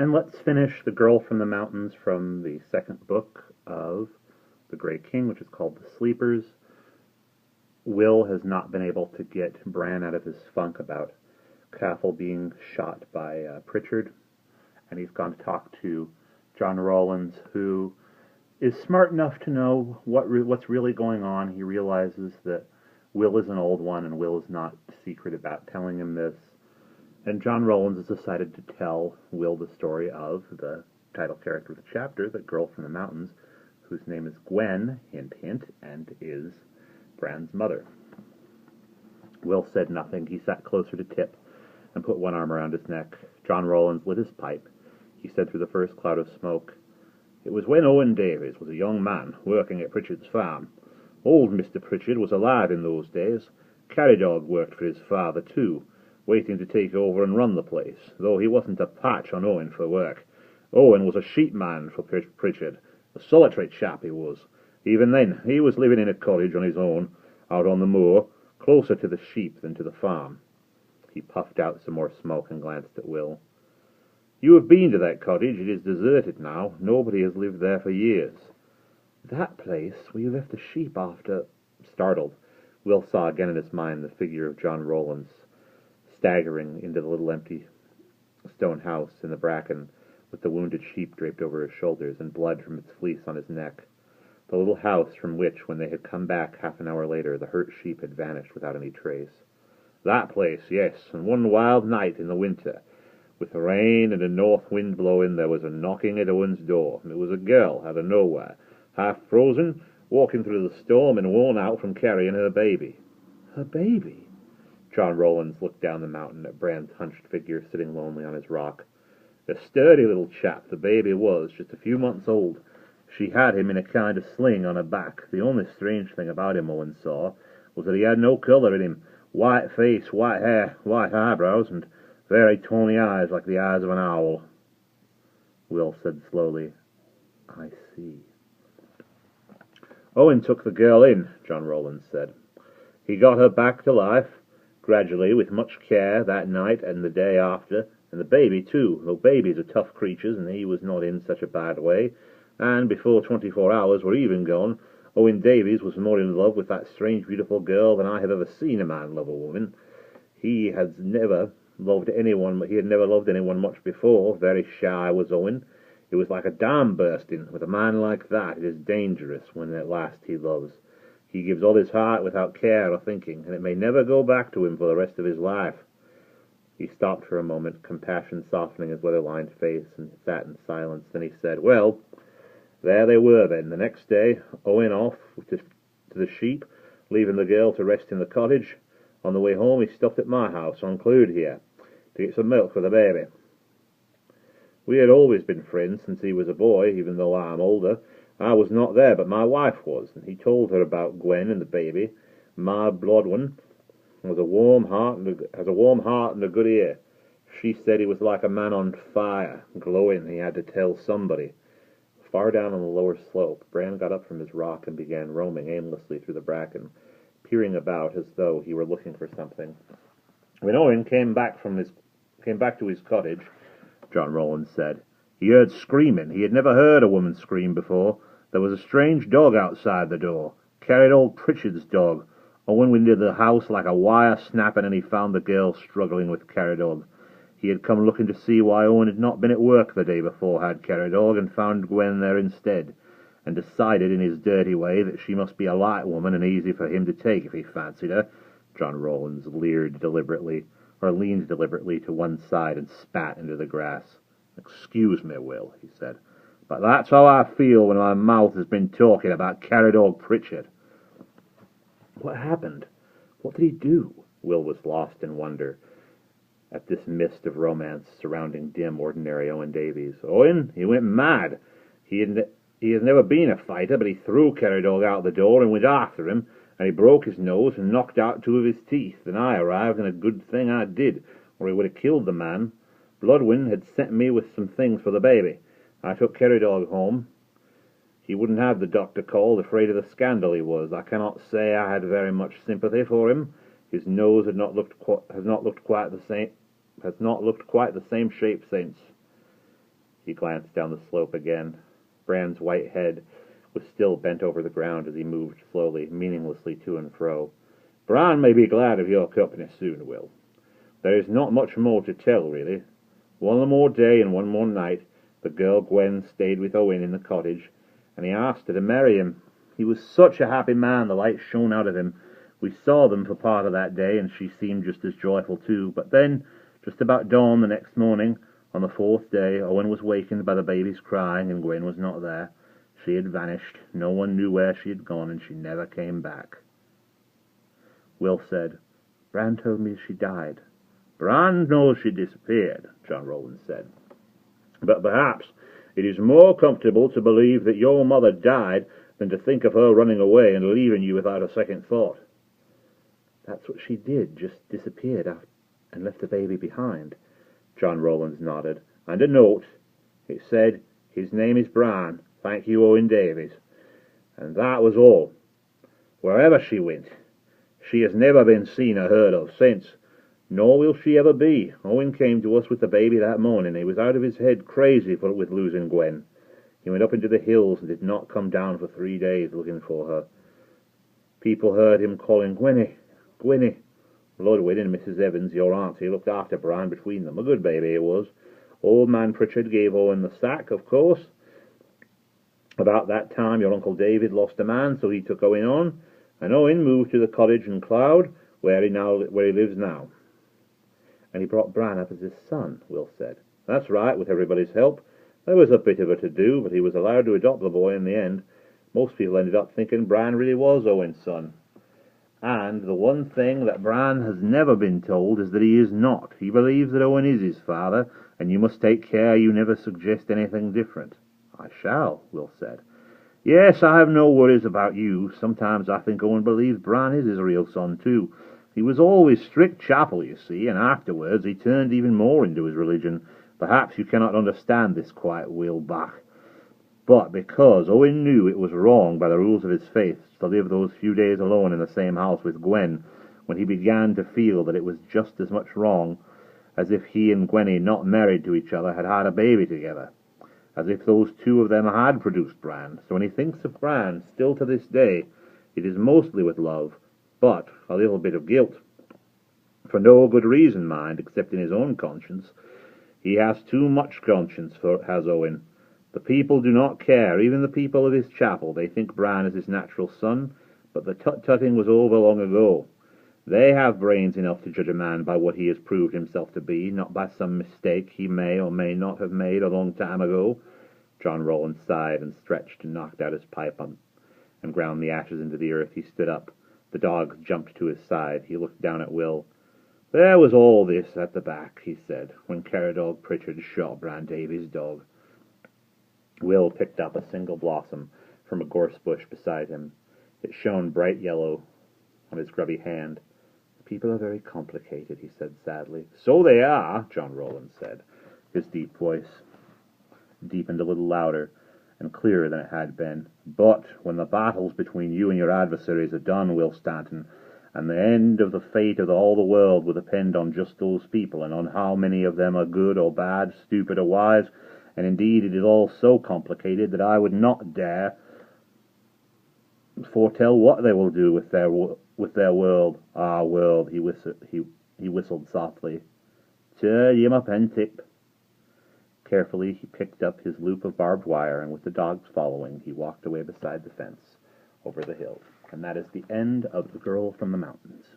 And let's finish The Girl from the Mountains from the second book of The Grey King, which is called The Sleepers. Will has not been able to get Bran out of his funk about Cathal being shot by Pritchard, and he's gone to talk to John Rawlins, who is smart enough to know what's really going on. He realizes that Will is an old one, and Will is not secret about telling him this. And John Rawlins has decided to tell Will the story of the title character of the chapter, the girl from the mountains, whose name is Gwen, hint, hint, and is Bran's mother. Will said nothing. He sat closer to Tip and put one arm around his neck. John Rawlins lit his pipe. He said through the first cloud of smoke, "It was when Owen Davies was a young man working at Pritchard's farm. Old Mr. Pritchard was alive in those days. Carrydog worked for his father too, waiting to take over and run the place, though he wasn't a patch on Owen for work. Owen was a sheepman for Pritchard, a solitary chap he was. Even then, he was living in a cottage on his own, out on the moor, closer to the sheep than to the farm." He puffed out some more smoke and glanced at Will. "You have been to that cottage. It is deserted now. Nobody has lived there for years." "That place where you left the sheep after—" Startled, Will saw again in his mind the figure of John Rawlins staggering into the little empty stone house in the bracken, with the wounded sheep draped over his shoulders and blood from its fleece on his neck. The little house from which, when they had come back half an hour later, the hurt sheep had vanished without any trace. "That place, yes, and one wild night in the winter, with rain and a north wind blowing, there was a knocking at Owen's door. It was a girl out of nowhere, half frozen, walking through the storm and worn out from carrying her baby." "Her baby?" John Rawlins looked down the mountain at Bran's hunched figure sitting lonely on his rock. "A sturdy little chap the baby was, just a few months old. She had him in a kind of sling on her back. The only strange thing about him, Owen saw, was that he had no colour in him. White face, white hair, white eyebrows, and very tawny eyes like the eyes of an owl." Will said slowly, "I see." "Owen took the girl in," John Rawlins said. "He got her back to life, gradually, with much care, that night and the day after, and the baby too, though babies are tough creatures, and he was not in such a bad way, and before 24 hours were even gone, Owen Davies was more in love with that strange, beautiful girl than I have ever seen a man love a woman. He had never loved anyone much before. Very shy was Owen. It was like a dam bursting. With a man like that, it is dangerous when at last he loves. He gives all his heart without care or thinking, and it may never go back to him for the rest of his life." He stopped for a moment, compassion softening his weather-lined face, and sat in silence. Then he said, "Well, there they were then. The next day, Owen off to the sheep, leaving the girl to rest in the cottage. On the way home, he stopped at my house on Clewd here, to get some milk for the baby. We had always been friends since he was a boy, even though I am older. I was not there, but my wife was, and he told her about Gwen and the baby. My blood one has a warm heart and a good ear. She said he was like a man on fire, glowing. He had to tell somebody." Far down on the lower slope, Bran got up from his rock and began roaming aimlessly through the bracken, peering about as though he were looking for something. "When Owen came back to his cottage," John Rawlins said, "he heard screaming. He had never heard a woman scream before. There was a strange dog outside the door. Carried old Pritchard's dog. Owen went into the house like a wire snapping, and he found the girl struggling with Carrydog. He had come looking to see why Owen had not been at work the day before, had Carrydog, and found Gwen there instead, and decided in his dirty way that she must be a light woman and easy for him to take if he fancied her." John Rawlins leaned deliberately to one side and spat into the grass. "Excuse me, Will," he said, "but that's how I feel when my mouth has been talking about Carrydog Pritchard." "What happened? What did he do?" Will was lost in wonder at this mist of romance surrounding dim, ordinary Owen Davies. "Owen, he went mad. He has never been a fighter, but he threw Carrydog out the door and went after him, and he broke his nose and knocked out 2 of his teeth. Then I arrived, and a good thing I did, or he would have killed the man. Bloodwin had sent me with some things for the baby. I took Carrydog home. He wouldn't have the doctor called, afraid of the scandal he was. I cannot say I had very much sympathy for him. His nose has not looked quite the same shape since. He glanced down the slope again. Bran's white head was still bent over the ground as he moved slowly, meaninglessly to and fro. "Bran may be glad of your company soon, Will. There is not much more to tell, really. One more day and one more night, the girl Gwen stayed with Owen in the cottage, and he asked her to marry him. He was such a happy man, the light shone out of him. We saw them for part of that day, and she seemed just as joyful too. But then, just about dawn the next morning, on the fourth day, Owen was wakened by the baby's crying, and Gwen was not there. She had vanished. No one knew where she had gone, and she never came back." Will said, "Bran told me she died." "Bran knows she disappeared," John Rowland said. "But perhaps it is more comfortable to believe that your mother died than to think of her running away and leaving you without a second thought." "That's what she did, just disappeared and left the baby behind." John Rowland nodded. "And a note. It said, 'His name is Bran. Thank you, Owen Davies.' And that was all. Wherever she went, she has never been seen or heard of since. Nor will she ever be. Owen came to us with the baby that morning. He was out of his head, crazy with losing Gwen. He went up into the hills and did not come down for 3 days looking for her. People heard him calling, 'Gwenny, Gwenny.' Ludwig and Mrs. Evans, your auntie, looked after Bran between them. A good baby it was. Old man Pritchard gave Owen the sack, of course. About that time your Uncle David lost a man, so he took Owen on, and Owen moved to the cottage in Cloud, where he lives now." "And he brought Bran up as his son," Will said. "That's right, with everybody's help. There was a bit of a to-do, but he was allowed to adopt the boy in the end. Most people ended up thinking Bran really was Owen's son. And the one thing that Bran has never been told is that he is not. He believes that Owen is his father, and you must take care you never suggest anything different." "I shall," Will said. "Yes, I have no worries about you. Sometimes I think Owen believes Bran is his real son too. He was always strict chapel, you see, and afterwards he turned even more into his religion. Perhaps you cannot understand this quite, Will Bach. But because Owen knew it was wrong by the rules of his faith to live those few days alone in the same house with Gwen, when he began to feel that it was just as much wrong as if he and Gwenny, not married to each other, had had a baby together, as if those two of them had produced Bran. So when he thinks of Bran, still to this day, it is mostly with love, but a little bit of guilt. For no good reason, mind, except in his own conscience. He has too much conscience, has Owen. The people do not care, even the people of his chapel. They think Bran is his natural son, but the tut-tutting was over long ago. They have brains enough to judge a man by what he has proved himself to be, not by some mistake he may or may not have made a long time ago." John Rowland sighed and stretched and knocked out his pipe and ground the ashes into the earth. He stood up. The dogs jumped to his side. He looked down at Will. "There was all this at the back," he said, "when Caradog Pritchard shot Bran Davies' dog." Will picked up a single blossom from a gorse bush beside him. It shone bright yellow on his grubby hand. "People are very complicated," he said sadly. "So they are," John Rowland said. His deep voice deepened a little louder and clearer than it had been. "But when the battles between you and your adversaries are done, Will Stanton, and the end of the fate of all the world will depend on just those people, and on how many of them are good or bad, stupid or wise, and indeed it is all so complicated that I would not dare foretell what they will do with their world. Our world," he whistled softly. "Sir, you my pen tip." Carefully he picked up his loop of barbed wire, and with the dogs following, he walked away beside the fence over the hill. And that is the end of The Girl from the Mountains.